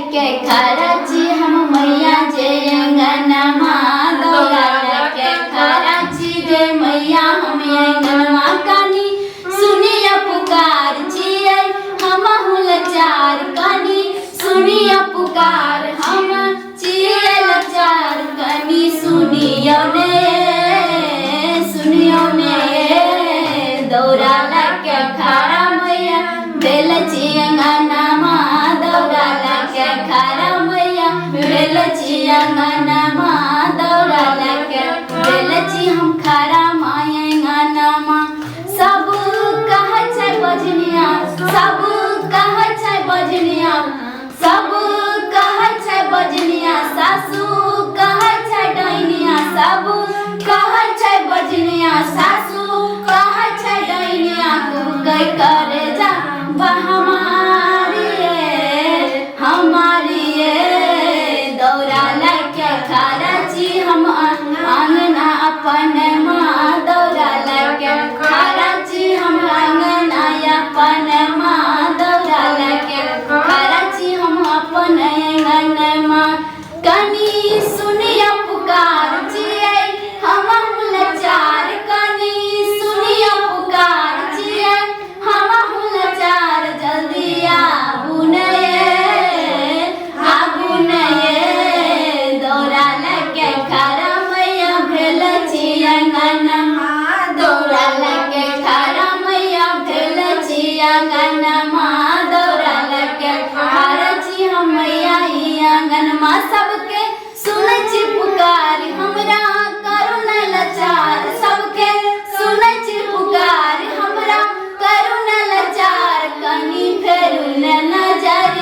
लेके खरची हम मैया जे अंगनमा दौरा लेके खरची जे मैया हम अंगनमा कानी सुनिया पुकार छियै हम लाचार कानी सुनिया पुकार हम छियै लाचार कानी सुनियो ने दौरा लेके खरा मैया बेल चियंगनमा दौरा लेके खरा मैया बेल चियंगनमा दौरा लेके बेल ची हम खरा मायंगनमा सब कहै छै बजनिया सब कहै छै बजनिया सब कहै छै बजनिया सासू कहै छै डैनिया सब कहै छै बजनिया सासू कहै छै डैनिया तू कै करे जा हमारी दौरा लेके खरची हम अंगना अपन माँ दौरा लेके खरची हम अंगना अपन माँ दौरा लेके खरची हम अपन अंगनमा कनी सुनिया पुकार छियै हम लाचार कनी सुनिया पुकार छियै हम लाचार जल्दी आबू ने दौरा लेके खरा मैया भेल चियंगनमा दौरा लेके खरा मैया भेल चियंगनमा दौरा लेके खरची हम मैया अंगनमा सबके सुनै छी पुकार हमरा करू न लाचार सबके सुनै छी पुकार हमरा करू न लाचार कनी फेरू न नजर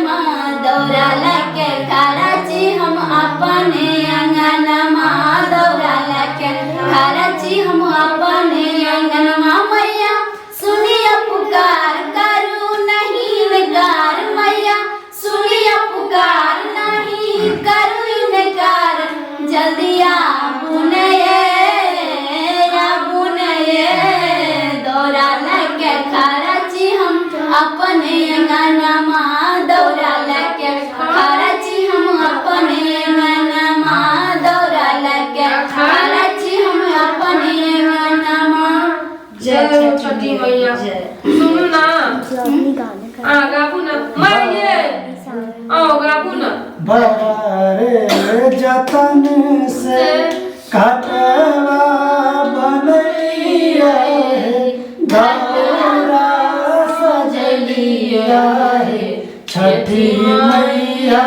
माँ दौरा लेके खरची हम अपने अंगनमा दौरा लेके खरची हम अपने अंगनमा मैया सुनिया पुकार करू नहीं इनकार मैया सुनिया पुकार नहीं करू इनकार जल्दी आबू ने दौरा लेके खरची हम अपने अंगनमा दौरा लेके खरची हम अपने अंगनमा दौरा लेके खरची हम अपने अंगनमा जय छठी मैया सुनो ना गाबू ना मैया गाबू ना बड़े जतन से कटवा बनैया दौरा सजलिया छठी मैया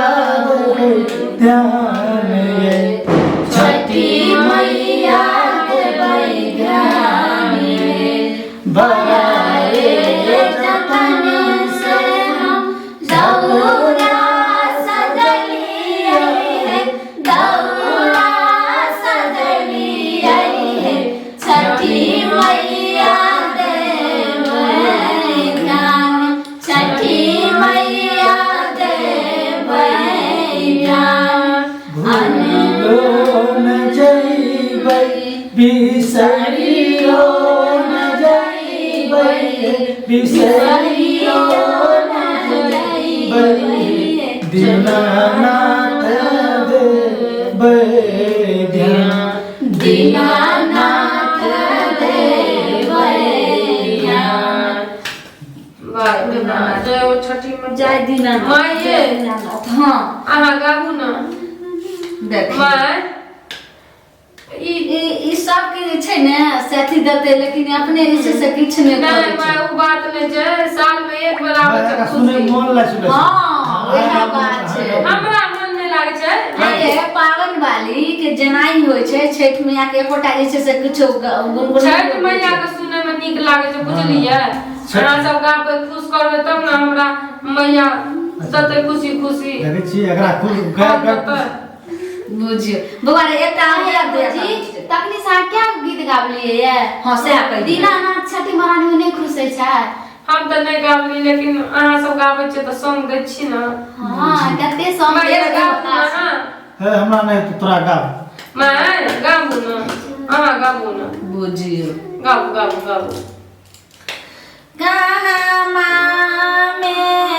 ध्यान ये छठी मैया ध्यान बड़े जतन से हम दौरा सजलिए दौरा सजलिए छठी मैया ध्यान छठी मैया न जइबै बिसरियो न जइबै बिसरियो न जइबै दीनानाथ देबै ध्यान दीनानाथ देबै ध्यान जय छठी मैया जय दीनानाथ मैया हाँ अहाँ गाबू ना मैं ई सब के जे छै ने से अथी देते लेकिन अपने जे छै से किछ नहीं नहीं करे मैं वो बात नहीं जे साल में एक बार आवे छै सुने मोन ला सुने हां वह बात छै हमरा मन नहीं लागे छै ये पावन वाली के जनाई होय छै छठ मैया के एकोटा जे छै से किछो गुनगुन छठ मैया के सुने में नीक लागे छै बुझलियै अहाँ सब गाबै खुश करबै तब ना हमरा मैया तते खुशी खुशी देखे छी एकरा खुद बुझियो बौआ रे एकटा हमरा बुझी तखनी सा क्या गीत गाबलिए ये हां से कह दीनानाथ छठी महारानी ने खुश है छै हम त नहीं गाबली लेकिन अहाँ सब गाबै छै त संग दै छी ना हां कते सॉन्ग मैं गाबू ना है हमरा नहीं तो तोरा गाब मैं गाबू ना अहाँ गाबू ना बुझियो गाबू गाबू गाबू गामा में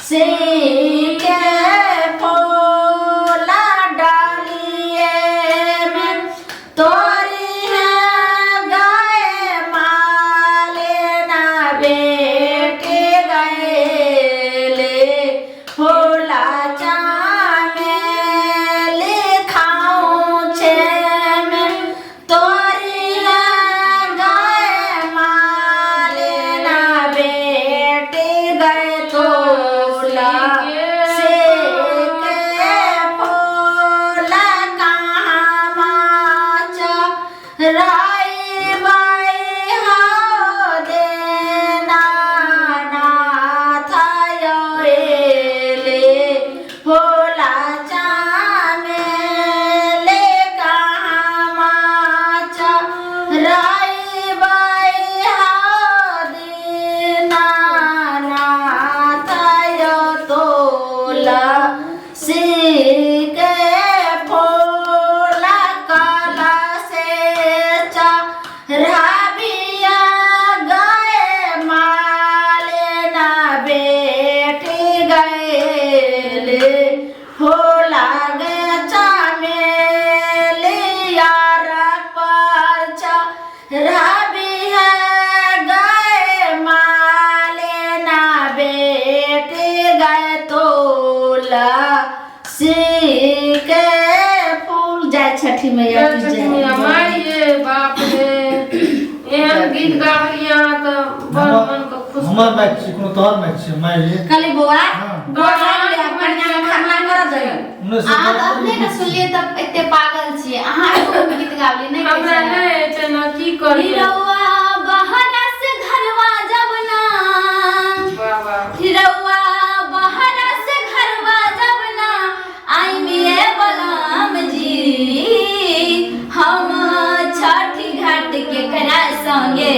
से के फूला डालिए में तोरी है गाय माले ना बेटे गए ले फूला चामे लिखाऊं छे में तोरी है गाय माले ना बेटे गए तोला से के फूला कहाँ माचा राई बाई हो देना ना था ले फूला चामे ले कहाँ माचा राई बाई हो देना ना था तोला से के फूला काला से चा राबिया गए माले ना बेटे गए ले होला गए चामे लिया पर चा राबिया गए माले ना बेटे गए तोला से के फूल जाए छठी मैया की छठी जय। मैया मारिए बाप रे एहन गीत गावलिया तो बड़ मन को खुश हमर मैच छी कोनो तोहर मैच छी माय खाली बुआ हाँ। बुआ ले कन्या खाना कर दे उन्हें से अहाँ तो अपने का सुनलिए तब एते पागल छिए अहाँ एगो गीत गावली नहीं हमरा कैसे नहीं छै ना की करी हिरौआ बहरा से घरवा जब ना बाबा हिरौआ बहरा से घरवा जब ना आई मिए बलम जी हम छठी घाट के करा संगे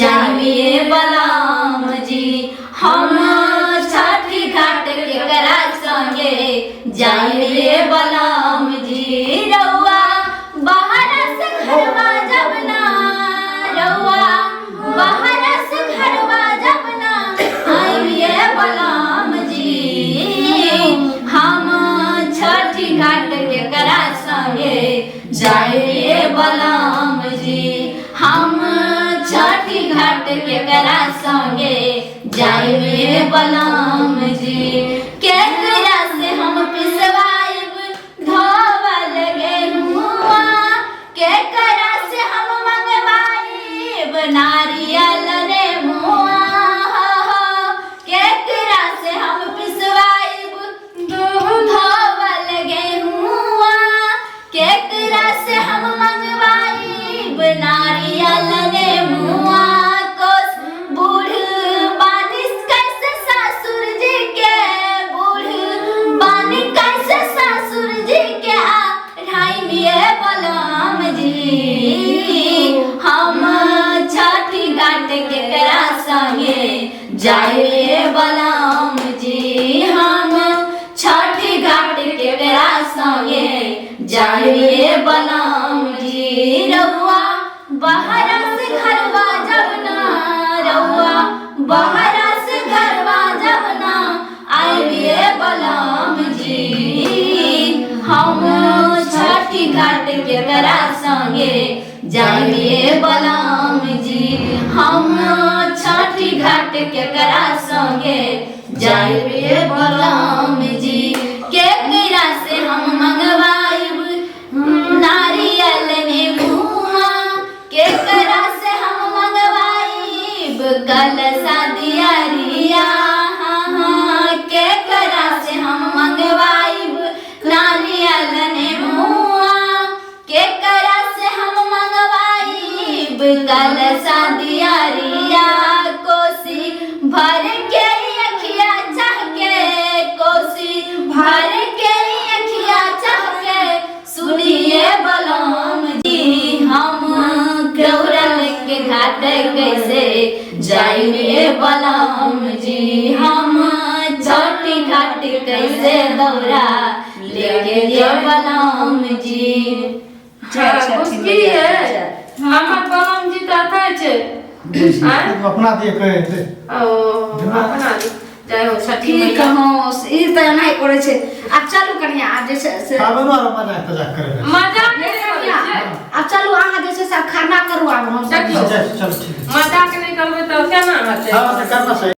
जाइए बलम जी हम छठी घाट के करा संगे जाइए बलम जी रउआ बहरा से घरवा जब ना रउआ बहरा से घरवा जब ना आइए बलम जी हम छठी घाट के करा संगे जाइए बलम जी हम छठी घाट के करा संगे जाइए बलम जी केकरा से हम पिसवाइब धोवल गेहुआ केकरा से हम मंगवाइब नारियल रे मुआ केकरा से हम पिसवाइब धोवल गेहुआ केकरा से हम मंगवाइब नारियल रे मुआ कोस बूढ़ बानिस कैसे सासुर जी के बूढ़ बानी कैसे सासुर जी के ढाई मिए बलम जी हम छठी घाट के करा संगे जाइए बलम जी हम छठी घाट के करा संगे जाइए बलम जी रउआ बहरा से घरवा जब ना रउआ बहरा से घरवा जब ना आइए बलम जी हम छठी घाट के करा संगे जाइए बलम जी हम छठी घाट के करा संगे जाइए बलम जी केकरा से हम मंगवाइब नारियल नेबुआ केकरा से हम मंगवाइब कलसा दियरिया केकरा से हम मंगवाइब नारियल नेबुआ केकरा से हम मंगवाइब कलसा दियरिया कोसी भर के अखिया चाह के कोसी भर के अखिया चाह के सुनिए बलम जी हम गौरल के घाट कैसे जाइए बलम जी हम छठी घाट कैसे दौरा लेके ये बलम जी उसकी है हमर बलम जी तो था छे अपना दिए कहे थे ओ अपना जय हो छठी ठीक मैया हो ई त नहीं करे छे अब चलू कन्या आज जैसे से पाबनो आरो मजाक तजाक करे मजाक ये नहीं कन्या करै छै अब चलू अहाँ जैसे सब खाना करू आब हम सब देखियौ चल ठीक है मजाक नहीं करबै तो केना हेतै हाँ तो करना सही